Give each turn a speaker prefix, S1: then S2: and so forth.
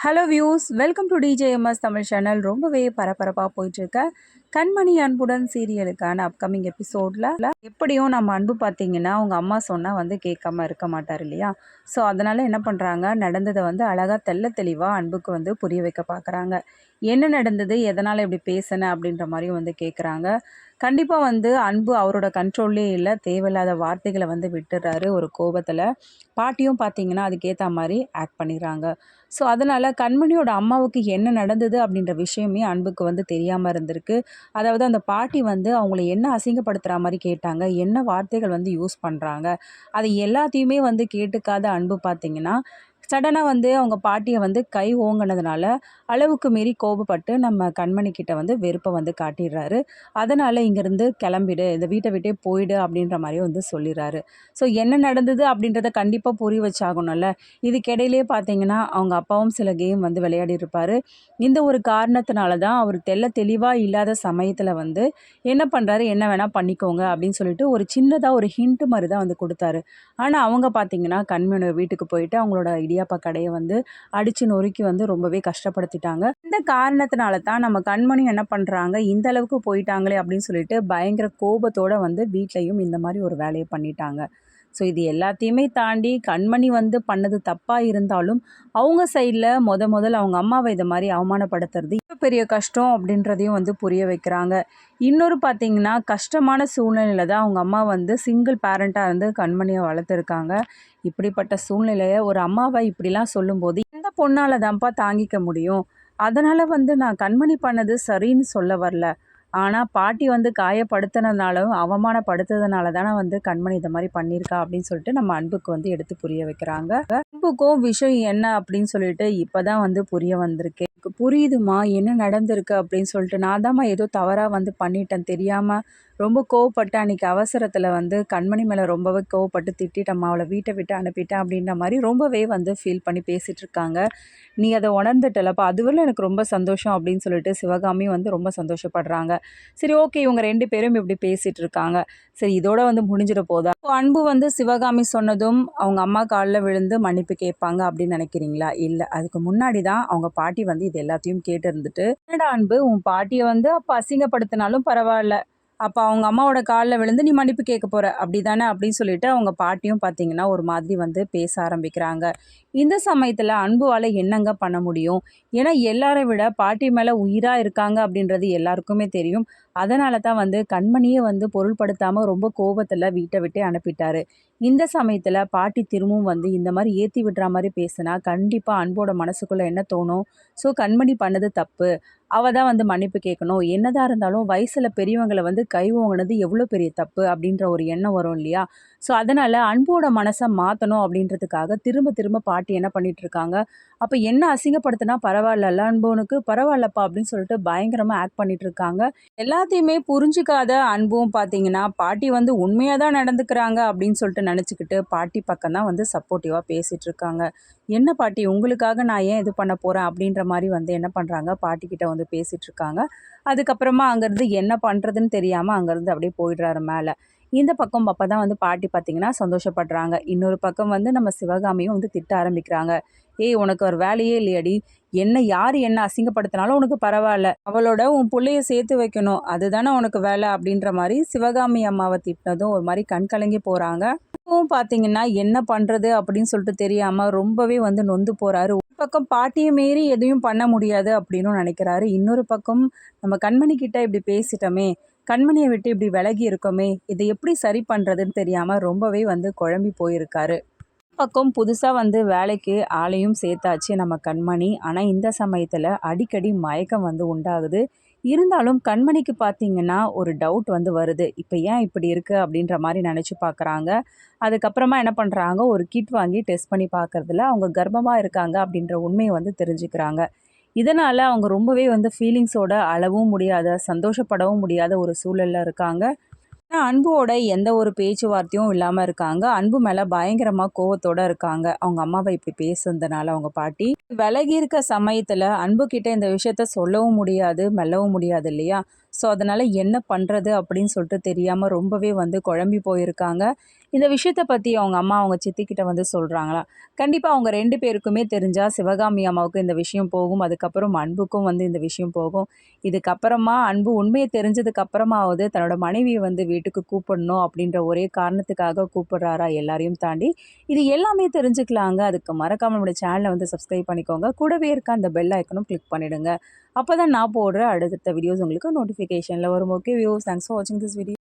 S1: Hello views, welcome to TJMS Tamil channel. ரொம்பவே பரபரப்பாக போயிட்டுருக்க கண்மணி அன்புடன் சீரியலுக்கான அப்கமிங் எபிசோடில் எப்படியும் நம்ம அன்பு பார்த்தீங்கன்னா அவங்க அம்மா சொன்னால் வந்து கேட்காம இருக்க மாட்டார் இல்லையா. ஸோ அதனால் என்ன பண்ணுறாங்க, நடந்ததை வந்து அழகாக தெளிவாக அன்புக்கு வந்து புரிய வைக்க பார்க்குறாங்க. என்ன நடந்தது, எதனால் இப்படி பேசினேன் அப்படின்ற மாதிரியும் வந்து கேட்குறாங்க. கண்டிப்பாக வந்து அன்பு அவரோட கண்ட்ரோல்லே இல்லை, தேவையில்லாத வார்த்தைகளை வந்து விட்டுடுறாரு ஒரு கோபத்தில். பாட்டியும் பார்த்தீங்கன்னா அதுக்கேற்ற மாதிரி ஆக்ட் பண்ணிடுறாங்க. ஸோ அதனால் கண்மணியோட அம்மாவுக்கு என்ன நடந்தது அப்படின்ற விஷயமே அன்புக்கு வந்து தெரியாமல் இருந்திருக்கு. அதாவது அந்த பாட்டி வந்து அவங்கள என்ன அசிங்கப்படுத்துகிற மாதிரி கேட்டாங்க, என்ன வார்த்தைகள் வந்து யூஸ் பண்ணுறாங்க, அது எல்லாத்தையுமே வந்து கேட்டுக்காத அன்பு பார்த்திங்கன்னா சடனாக வந்து அவங்க பாட்டியை வந்து கை ஓங்கினதுனால அளவுக்கு மீறி கோபப்பட்டு நம்ம கண்மணி கிட்ட வந்து வெறுப்பை வந்து காட்டிடுறாரு. அதனால் இங்கேருந்து கிளம்பிடு, இந்த வீட்டை விட்டே போயிடு அப்படின்ற மாதிரி வந்து சொல்லிடுறாரு. ஸோ என்ன நடந்தது அப்படின்றத கண்டிப்பாக புரிய வச்சாகணும்ல. இதுக்கிடையிலே பார்த்தீங்கன்னா அவங்க அப்பாவும் சில கேம் வந்து விளையாடி இருப்பார். இந்த ஒரு காரணத்தினால தான் அவர் தெளிவாக இல்லாத சமயத்தில் வந்து என்ன பண்ணுறாரு, என்ன வேணால் பண்ணிக்கோங்க அப்படின்னு சொல்லிட்டு ஒரு சின்னதாக ஒரு ஹிண்ட் மாதிரி தான் வந்து கொடுத்தாரு. ஆனால் அவங்க பார்த்தீங்கன்னா கண்மணியோட வீட்டுக்கு போயிட்டு அவங்களோட இடியாப்பா கடையை வந்து அடித்து நொறுக்கி வந்து ரொம்பவே கஷ்டப்படுத்திட்டாங்க. இந்த காரணத்தினால தான் நம்ம கண்மணி என்ன பண்ணுறாங்க, இந்த அளவுக்கு போயிட்டாங்களே அப்படின்னு சொல்லிட்டு பயங்கர கோபத்தோடு வந்து வீட்லையும் இந்த மாதிரி ஒரு வேலையை பண்ணிட்டாங்க. ஸோ இது எல்லாத்தையுமே தாண்டி கண்மணி வந்து பண்ணது தப்பாக இருந்தாலும் அவங்க சைடில் முதல்ல அவங்க அம்மாவை இதை மாதிரி அவமானப்படுத்துறது இப்போ பெரிய கஷ்டம் அப்படின்றதையும் வந்து புரிய வைக்கிறாங்க. இன்னொரு பார்த்திங்கன்னா கஷ்டமான சூழ்நிலையில் தான் அவங்க அம்மா வந்து சிங்கிள் பேரண்ட்டாக இருந்து கண்மணியை வளர்த்துருக்காங்க. இப்படிப்பட்ட சூழ்நிலையை ஒரு அம்மாவை இப்படிலாம் சொல்லும்போது இந்த பொண்ணால் தான்ப்பா தாங்கிக்க முடியும். அதனால் வந்து நான் கண்மணி பண்ணது சரின்னு சொல்ல வரல. ஆனால் பாட்டி வந்து காயப்படுத்தினதுனாலும் அவமானப்படுத்துறதுனால தானே வந்து கண்மணி இதை மாதிரி பண்ணியிருக்கா அப்படின்னு சொல்லிட்டு நம்ம அன்புக்கு வந்து எடுத்து புரிய வைக்கிறாங்க. அன்புக்கும் விஷயம் என்ன அப்படின்னு சொல்லிட்டு இப்போ தான் வந்து புரிய வந்திருக்கு. புரியுதுமா என்ன நடந்திருக்கு அப்படின்னு சொல்லிட்டு, நான் தாம்மா ஏதோ தவறாக வந்து பண்ணிட்டேன் தெரியாமல், ரொம்ப கோவப்பட்டு அன்றைக்கி அவசரத்தில் வந்து கண்மணி மேலே ரொம்பவே கோவப்பட்டு திட்டம்மா, அவளை வீட்டை விட்டு அனுப்பிட்டேன் அப்படின்ற மாதிரி ரொம்பவே வந்து ஃபீல் பண்ணி பேசிகிட்டு இருக்காங்க. நீ அதை உணர்ந்துட்டலப்பா, அதுவரை எனக்கு ரொம்ப சந்தோஷம் அப்படின்னு சொல்லிட்டு சிவகாமி வந்து ரொம்ப சந்தோஷப்படுறாங்க. சரி ஓகே, இவங்க 2 பேரும் இப்படி பேசிகிட்டு இருக்காங்க. சரி இதோட வந்து முடிஞ்சிட போதா. அன்பு வந்து சிவகாமி சொன்னதும் அவங்க அம்மா காலில் விழுந்து மன்னிப்பு கேட்பாங்க அப்படின்னு நினைக்கிறீங்களா? இல்லை, அதுக்கு முன்னாடி தான் அவங்க பாட்டி வந்து இது எல்லாத்தையும் கேட்டு இருந்துட்டு, என்னடா அன்பு, உன் பாட்டியை வந்து அப்போ அசிங்கப்படுத்தினாலும் பரவாயில்ல, அப்போ அவங்க அம்மாவோட காலில் விழுந்து நீ மன்னிப்பு கேட்க போகிற அப்படி தானே அப்படின்னு சொல்லிட்டு அவங்க பாட்டியும் பார்த்தீங்கன்னா ஒரு மாதிரி வந்து பேச ஆரம்பிக்கிறாங்க. இந்த சமயத்தில் அன்புவால் என்னங்க பண்ண முடியும்? ஏன்னா எல்லாரை விட பாட்டி மேலே உயிராக இருக்காங்க அப்படின்றது எல்லாருக்குமே தெரியும். அதனால தான் வந்து கண்மணியை வந்து பொருள்படுத்தாமல் ரொம்ப கோபத்தில் வீட்டை விட்டே அனுப்பிட்டாரு. இந்த சமயத்தில் பாட்டி திரும்பவும் வந்து இந்த மாதிரி ஏற்றி விடுற மாதிரி பேசினா கண்டிப்பாக அன்போட மனசுக்குள்ளே என்ன தோணும்? ஸோ கண்மணி பண்ணது தப்பு, அவள் தான் வந்து மன்னிப்பு கேட்கணும், என்னதான் இருந்தாலும் வயசில் பெரியவங்களை வந்து கை ஓங்கினது எவ்வளோ பெரிய தப்பு அப்படின்ற ஒரு எண்ணம் வரும் இல்லையா. ஸோ அதனால் அன்போட மனசை மாற்றணும் அப்படின்றதுக்காக திரும்ப பாட்டி என்ன பண்ணிகிட்ருக்காங்க, அப்போ என்ன அசிங்கப்படுத்தினா பரவாயில்லல்ல அன்புனுக்கு, பரவாயில்லப்பா அப்படின்னு சொல்லிட்டு பயங்கரமாக ஆக்ட் பண்ணிகிட்ருக்காங்க. எல்லாத்தையுமே புரிஞ்சிக்காத அன்பும் பார்த்தீங்கன்னா பாட்டி வந்து உண்மையாக தான் நடந்துக்கிறாங்க அப்படின்னு சொல்லிட்டு நினச்சிக்கிட்டு பாட்டி பக்கம் தான் வந்து சப்போர்ட்டிவாக பேசிகிட்டு இருக்காங்க. என்ன பாட்டி, உங்களுக்காக நான் ஏன் இது பண்ண போகிறேன் அப்படின்ற மாதிரி வந்து என்ன பண்ணுறாங்க, பாட்டிக்கிட்ட வந்து பேசிகிட்டு இருக்காங்க. அதுக்கப்புறமா அங்கேருந்து என்ன பண்ணுறதுன்னு தெரியாமல் அங்கேருந்து அப்படியே போயிடுறாரு மேலே. இந்த பக்கம் அப்போ தான் வந்து பாட்டி பார்த்திங்கன்னா சந்தோஷப்படுறாங்க. இன்னொரு பக்கம் வந்து நம்ம சிவகாமியும் வந்து திட்ட ஆரம்பிக்கிறாங்க. ஏய், உனக்கு ஒரு வேலையே இல்லையடி, யார் என்ன அசிங்கப்படுத்தினாலும் உனக்கு பரவாயில்ல, அவளோட உன் பிள்ளைய சேர்த்து வைக்கணும், அதுதானே உனக்கு வேலை அப்படின்ற மாதிரி சிவகாமி அம்மாவை திட்டினதும் ஒரு மாதிரி கண் கலங்கி போகிறாங்க. இப்பவும் பார்த்தீங்கன்னா என்ன பண்ணுறது அப்படின்னு சொல்லிட்டு தெரியாமல் ரொம்பவே வந்து நொந்து போகிறாரு. ஒரு பக்கம் பாட்டியை மீறி எதையும் பண்ண முடியாது அப்படின்னு நினைக்கிறாரு. இன்னொரு பக்கம் நம்ம கண்மணி கிட்ட இப்படி பேசிட்டோமே, கண்மணியை விட்டு இப்படி விலகி இருக்கோமே, இதை எப்படி சரி பண்ணுறதுன்னு தெரியாமல் ரொம்பவே வந்து குழம்பி போயிருக்காரு. பக்கம் புதுசாக வந்து வேலைக்கு ஆளையும் சேர்த்தாச்சு நம்ம கண்மணி. ஆனால் இந்த சமயத்தில் அடிக்கடி மயக்கம் வந்து உண்டாகுது. இருந்தாலும் கண்மணிக்கு பார்த்திங்கன்னா ஒரு டவுட் வந்து வருது, இப்போ ஏன் இப்படி இருக்குது அப்படின்ற மாதிரி நினச்சி பார்க்குறாங்க. அதுக்கப்புறமா என்ன பண்ணுறாங்க, ஒரு கிட் வாங்கி டெஸ்ட் பண்ணி பார்க்குறதுல அவங்க கர்ப்பமாக இருக்காங்க அப்படின்ற உண்மையை வந்து தெரிஞ்சுக்கிறாங்க. இதனால் அவங்க ரொம்பவே வந்து ஃபீலிங்ஸோட அளவும் முடியாத, சந்தோஷப்படவும் முடியாத ஒரு சூழலில் இருக்காங்க. அன்புவோட எந்த ஒரு பேச்சுவார்த்தையும் இல்லாமல் இருக்காங்க. அன்பு மேலே பயங்கரமாக கோவத்தோடு இருக்காங்க. அவங்க அம்மாவை இப்படி பேசுனதுனால அவங்க பாட்டி விலகி இருக்க சமயத்தில் அன்புக்கிட்ட இந்த விஷயத்த சொல்லவும் முடியாது, மெல்லவும் முடியாது இல்லையா. ஸோ அதனால் என்ன பண்ணுறது அப்படின்னு சொல்லிட்டு தெரியாமல் ரொம்பவே வந்து குழம்பி போயிருக்காங்க. இந்த விஷயத்த பற்றி அவங்க அம்மா அவங்க சித்திக்கிட்ட வந்து சொல்கிறாங்களா, கண்டிப்பாக அவங்க 2 பேருக்குமே தெரிஞ்சால் சிவகாமி அம்மாவுக்கு இந்த விஷயம் போகும். அதுக்கப்புறம் அன்புக்கும் வந்து இந்த விஷயம் போகும். இதுக்கப்புறமா அன்பு உண்மையை தெரிஞ்சதுக்கு அப்புறமாவது தன்னோட மனைவியை வந்து வீட்டுக்கு கூப்பிடணும் அப்படின்ற ஒரே காரணத்துக்காக கூப்பிடுறாரா எல்லாரையும் தாண்டி, இது எல்லாமே தெரிஞ்சுக்கலாங்க. அதுக்கு மறக்காம நம்மளோட சேனலை வந்து சப்ஸ்கிரைப் பண்ணிக்கோங்க. கூடவே இருக்க அந்த பெல் ஐக்கனும் கிளிக் பண்ணிடுங்க. அப்போ தான் நான் போடுற அடுத்தடுத்த வீடியோஸ் உங்களுக்கு நோட்டிஃபிகேஷனில் வரும். ஓகே வியூவர்ஸ், தேங்க்ஸ் ஃபார் வாட்சிங் திஸ் வீடியோ.